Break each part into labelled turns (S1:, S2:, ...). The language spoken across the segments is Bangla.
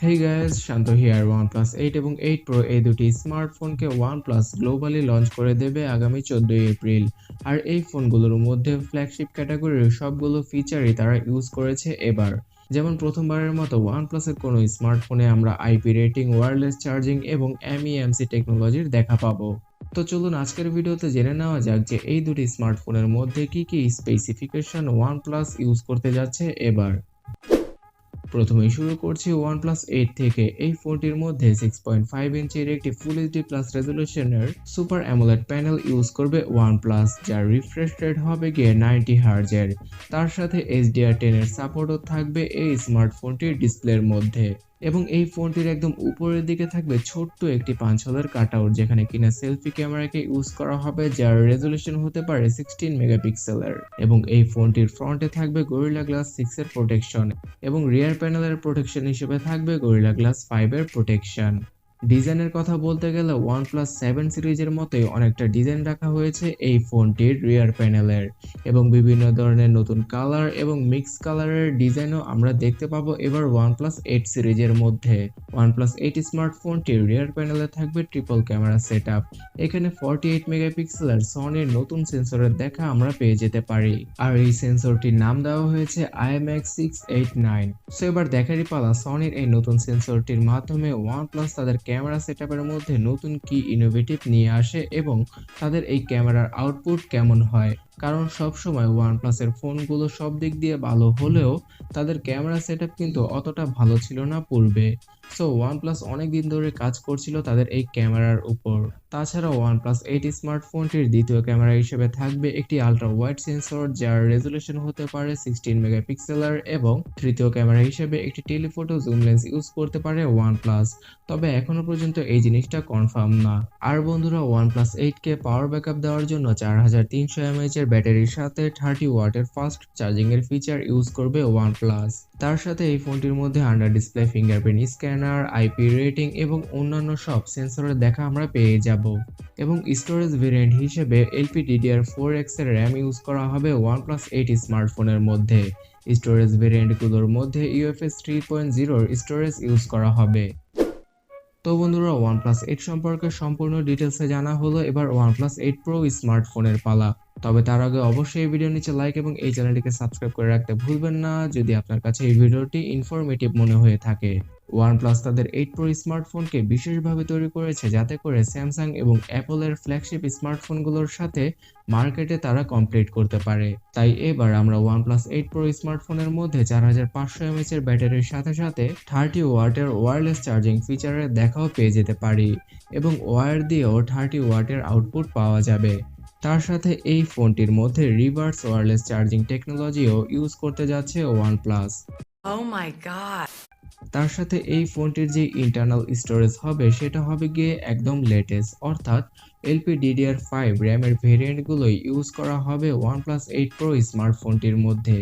S1: Hey guys, Shanto here. OnePlus 8 এবং 8 Pro এই দুটি স্মার্টফোনকে OnePlus গ্লোবালি লঞ্চ করে দেবে আগামী 14 এপ্রিল। আর এই ফোনগুলোর মধ্যে ফ্ল্যাগশিপ ক্যাটাগরির সবগুলো ফিচারই তারা ইউজ করেছে এবার। যেমন প্রথমবারের মতো OnePlus এর কোনো স্মার্টফোনে আমরা আইপি রেটিং, ওয়্যারলেস চার্জিং এবং এমইএমসি টেকনোলজির দেখা পাবো। তো চলুন আজকের ভিডিওতে জেনে নেওয়া যাক যে এই দুটি স্মার্টফোনের মধ্যে কি কি স্পেসিফিকেশন OnePlus ইউজ করতে যাচ্ছে এবার। প্রথমেই শুরু করছি OnePlus 8 থেকে। এই ফোনটির মধ্যে 6.5 ইঞ্চির একটি ফুল এইচডি প্লাস রেজলিউশনের সুপার অ্যামোলেড প্যানেল ইউজ করবে OnePlus, যার রিফ্রেশ রেট হবে গিয়ে 90 হার্জের। তার সাথে HDR10 এর সাপোর্টও থাকবে এই স্মার্টফোনটির ডিসপ্লের মধ্যে। এবং এই ফোনটির একদম উপরের দিকে থাকবে ছোট্ট একটি পাঁচ হোলের কাটআউট, যেখানে কিনা সেলফি ক্যামেরাকে ইউজ করা হবে, যার রেজলিউশন হতে পারে 16 মেগাপিক্সেলের। এবং এই ফোনটির ফ্রন্টে থাকবে গরিলা গ্লাস 6 এর প্রোটেকশন এবং রিয়ার প্যানেলের প্রোটেকশন হিসেবে থাকবে গরিলা গ্লাস 5 এর প্রোটেকশন। ডিজাইনের কথা বলতে গেলে OnePlus 7 সিরিজের মতোই অনেকটা ডিজাইন রাখা হয়েছে এই ফোনটির রিয়ার প্যানেলের, এবং বিভিন্ন ধরনের নতুন কালার এবং মিক্স কালারের ডিজাইনও আমরা দেখতে পাবো এবার OnePlus 8 সিরিজের মধ্যে। OnePlus 8 স্মার্টফোনটির রিয়ার প্যানেলে থাকবে ট্রিপল ক্যামেরা সেটআপ। এখানে 48 মেগাপিক্সেলের সনির নতুন সেন্সরের দেখা আমরা পেয়ে যেতে পারি, আর এই সেন্সরটির নাম দেওয়া হয়েছে IMX689। সো এবার দেখারই পালা সনির এই নতুন সেন্সরটির মাধ্যমে OnePlus তাদের ক্যামেরা সেটআপের মধ্যে নতুন কি ইনোভেটিভ নিয়ে আসে এবং তাদের এই ক্যামেরার আউটপুট কেমন হয়। কারণ সবসময় OnePlus এর ফোনগুলো সব দিক দিয়ে ভালো হলেও তাদের ক্যামেরা সেটআপ কিন্তু অতটা ভালো ছিল না পূর্বে। সো OnePlus অনেকদিন ধরে কাজ করছিল তাদের এই ক্যামেরার উপর। তাছাড়াও OnePlus 8 স্মার্টফোনটির দ্বিতীয় ক্যামেরা হিসেবে থাকবে একটি আলট্রা ওয়াইড সেন্সর, যার রেজলিউশন হতে পারে 16 মেগাপিক্সেলের, এবং তৃতীয় ক্যামেরা হিসেবে একটি টেলিফটো জুম লেন্স ইউজ করতে পারে OnePlus। তবে এখনো পর্যন্ত এই জিনিসটা কনফার্ম না। আর বন্ধুরা, OnePlus 8 কে পাওয়ার ব্যাকআপ দেওয়ার জন্য 4300 mAh এর ব্যাটারির সাথে 30 ওয়াটের ফাস্ট চার্জিং এর ফিচার ইউজ করবে OnePlus। তার সাথে এই ফোনটির মধ্যে under display fingerprint scanner, IP rating এবং অন্যান্য সব সেন্সরের দেখা আমরা পেয়ে যাব। এবং স্টোরেজ ভেরিয়েন্ট হিসেবে LPDDR4X এর RAM ইউজ করা হবে OnePlus 8 স্মার্টফোনের মধ্যে। স্টোরেজ ভেরিয়েন্টগুলোর মধ্যে UFS 3.0 স্টোরেজ ইউজ করা হবে। তো বন্ধুরা, OnePlus 8 সম্পর্কে সম্পূর্ণ ডিটেলসে জানা হলো, এবার OnePlus 8 Pro স্মার্টফোনের পালা। তবে তার আগে অবশ্যই এই ভিডিওর নিচে লাইক এবং এই চ্যানেলটিকে সাবস্ক্রাইব করে রাখতে ভুলবেন না যদি আপনার কাছে এই ভিডিওটি ইনফরমেটিভ মনে হয়ে থাকে। OnePlus তাদের 8 Pro স্মার্টফোনকে বিশেষভাবে তৈরি করেছে যাতে করে স্যামসাং এবং অ্যাপলের ফ্ল্যাগশিপ স্মার্টফোনগুলোর সাথে মার্কেটে তারা কম্পিট করতে পারে। তাই এবার আমরা OnePlus 8 Pro স্মার্টফোনের মধ্যে 4500 mAh এর ব্যাটারির সাথে সাথে 30 ওয়াটের ওয়্যারলেস চার্জিং ফিচারের দেখাও পেয়ে যেতে পারি, এবং ওয়্যার দিয়েও 30 ওয়াটের আউটপুট পাওয়া যাবে। তার সাথে এই ফোনটির মধ্যে রিভার্স ওয়্যারলেস চার্জিং টেকনোলজিও ইউজ করতে যাচ্ছে OnePlus।
S2: Oh my god!
S1: তার সাথে এই ফোনটির যে ইন্টারনাল স্টোরেজ হবে সেটা হবে গিয়ে একদম লেটেস্ট, অর্থাৎ LPDDR5 র্যামের ভেরিয়েন্টগুলোই ইউজ করা হবে OnePlus 8 Pro স্মার্টফোনটির মধ্যে।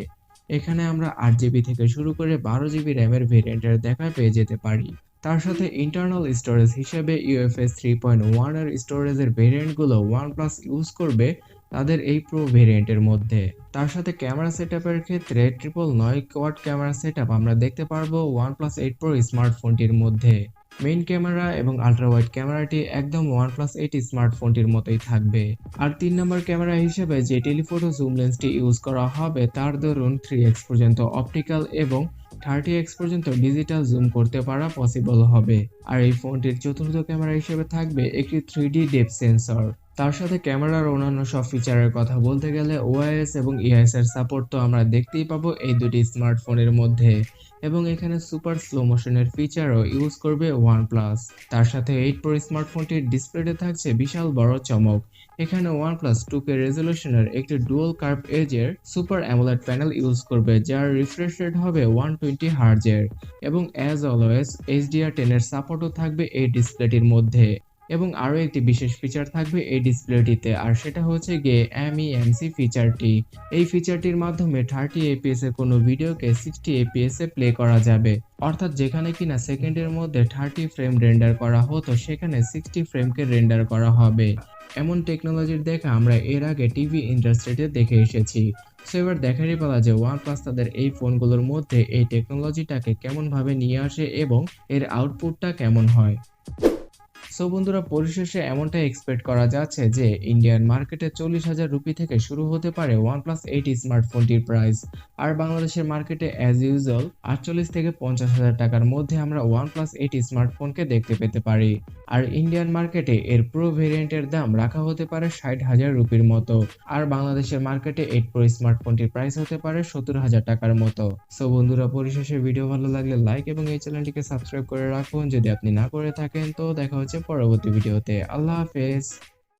S1: এখানে আমরা 8GB থেকে শুরু করে 12GB র্যামের ভেরিয়েন্টের দেখা পেয়ে যেতে পারি। তার সাথে ইন্টারনাল স্টোরেজ হিসেবে UFS 3.1 এর স্টোরেজের ভেরিয়েন্টগুলো OnePlus ইউজ করবে তাদের এই প্রো ভেরিয়েন্টের মধ্যে। তার সাথে ক্যামেরা সেটআপের ক্ষেত্রে 999 কোয়াড ক্যামেরা সেটআপ আমরা দেখতে পারবো OnePlus 8 Pro স্মার্টফোনটির মধ্যে। মেইন ক্যামেরা এবং আলট্রা ওয়াইড ক্যামেরাটি একদম OnePlus 8 স্মার্টফোনটির মতোই থাকবে। আর 3 নম্বর ক্যামেরা হিসেবে যে টেলিফটো জুম লেন্সটি ইউজ করা হবে তার দরুন 3x পর্যন্ত অপটিক্যাল এবং 30x পর্যন্ত ডিজিটাল জুম করতে পারা পসিবল হবে। আর এই ফোনটির চতুর্থ ক্যামেরা হিসেবে থাকবে একটি 3D ডেপথ সেন্সর। তার সাথে ক্যামেরার অন্যান্য সব ফিচারের কথা বলতে গেলে ওআইএস এবং ইআইএস এর সাপোর্ট তো আমরা দেখতেই পাবো এই দুটি স্মার্টফোনের মধ্যে, এবং এখানে সুপার স্লো মোশনের ফিচারও ইউজ করবে OnePlus। তার সাথে 8 Pro স্মার্টফোনটির ডিসপ্লেতে থাকছে বিশাল বড় চমক। এখানে OnePlus 2K রেজলিউশনের একটি ডুয়াল কার্ভ এজের সুপার অ্যামোলেড প্যানেল ইউজ করবে, যার রিফ্রেশ রেট হবে 120 হার্জের, এবং অ্যাজ অলওয়েজ HDR10 এর সাপোর্টও থাকবে এই ডিসপ্লেটির মধ্যে। এবং আরও একটি বিশেষ ফিচার থাকবে এই ডিসপ্লেটিতে, আর সেটা হচ্ছে গিয়ে MEMC ফিচারটি। এই ফিচারটির মাধ্যমে 30 fps এর কোনো ভিডিওকে 60 fps এ প্লে করা যাবে, অর্থাৎ যেখানে কিনা সেকেন্ডের মধ্যে 30 ফ্রেম রেন্ডার করা হতো সেখানে 60 ফ্রেমকে রেন্ডার করা হবে। এমন টেকনোলজির দেখা আমরা এর আগে টিভি ইন্ডাস্ট্রিতে দেখে এসেছি। সো এবার দেখারই পালা যে OnePlus তাদের এই ফোনগুলোর মধ্যে এই টেকনোলজিটাকে কেমন ভাবে নিয়ে আসে এবং এর আউটপুটটা কেমন হয়। সো বন্ধুরা, পরিশেষে এমনটাই এক্সপেক্ট করা যাচ্ছে যে ইন্ডিয়ান মার্কেটে 40,000 রুপি থেকে শুরু হতে পারে OnePlus 8 স্মার্টফোনটির প্রাইস। আর বাংলাদেশের মার্কেটে অ্যাজ ইউজুয়াল 48 থেকে 50,000 টাকার মধ্যে আমরা OnePlus 8 স্মার্টফোনকে দেখতে পেতে পারি। আর ইন্ডিয়ান মার্কেটে এর প্রো ভেরিয়েন্টের দাম রাখা হতে পারে 60,000 রুপির মতো। আর বাংলাদেশের মার্কেটে 8 প্রো স্মার্টফোনটির প্রাইস হতে পারে 70,000 টাকার মতো। সো বন্ধুরা, পরিশেষে ভিডিও ভালো লাগলে লাইক এবং এই চ্যানেলটিকে সাবস্ক্রাইব করে রাখুন যদি আপনি না করে থাকেন। তো দেখা হচ্ছে পরবর্তী ভিডিওতে। আল্লাহ হাফেজ।